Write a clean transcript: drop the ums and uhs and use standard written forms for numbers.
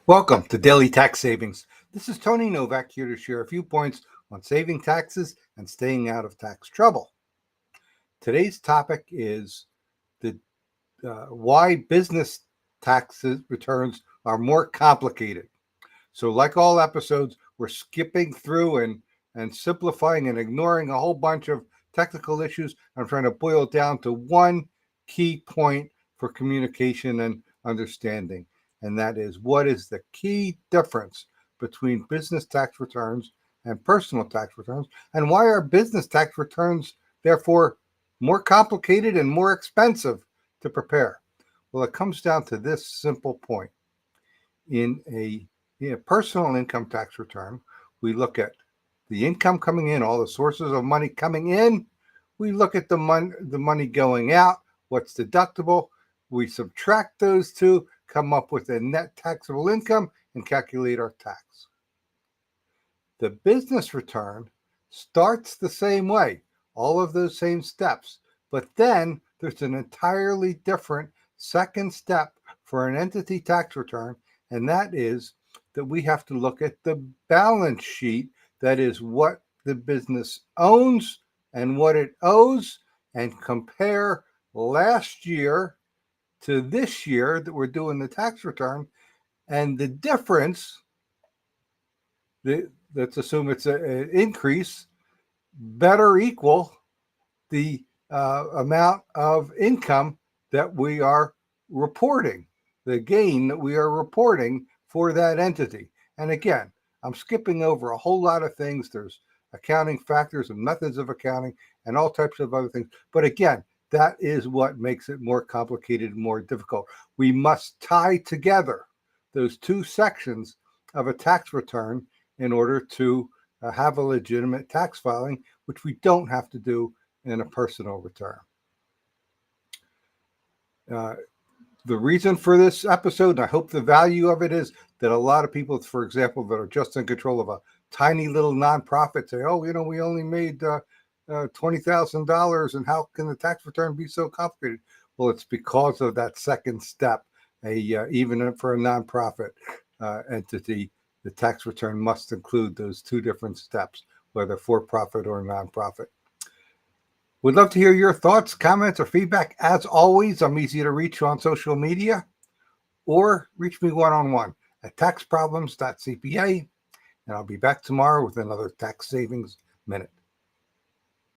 Welcome to Daily Tax Savings. This is Tony Novak here to share a few points on saving taxes and staying out of tax trouble. Today's topic is the why business taxes returns are more complicated. So, like all episodes, we're skipping through and simplifying and ignoring a whole bunch of technical issues. I'm trying to boil it down to one key point for communication and understanding. And that is, what is the key difference between business tax returns and personal tax returns? And why are business tax returns, therefore, more complicated and more expensive to prepare? Well, it comes down to this simple point. In a personal income tax return, we look at the income coming in, all the sources of money coming in. We look at the money going out, what's deductible. We subtract those two, come up with a net taxable income, and calculate our tax. The business return starts the same way, all of those same steps, but then there's an entirely different second step for an entity tax return, and that is that we have to look at the balance sheet, that is what the business owns and what it owes, and compare last year to this year that we're doing the tax return, and the difference, let's assume it's an increase, better equal the amount of income that we are reporting, the gain that we are reporting for that entity. And again, I'm skipping over a whole lot of things. There's accounting factors and methods of accounting and all types of other things. But again, that is what makes it more complicated and more difficult. We must tie together those two sections of a tax return in order to have a legitimate tax filing, which we don't have to do in a personal return. The reason for this episode, and I hope the value of it, is that a lot of people, for example, that are just in control of a tiny little nonprofit say, oh, we only made $20,000, and how can the tax return be so complicated? Well, it's because of that second step. Even for a nonprofit entity, the tax return must include those two different steps, whether for-profit or nonprofit. Would love to hear your thoughts, comments, or feedback. As always, I'm easy to reach on social media, or reach me one-on-one at taxproblems.cpa, and I'll be back tomorrow with another Tax Savings Minute.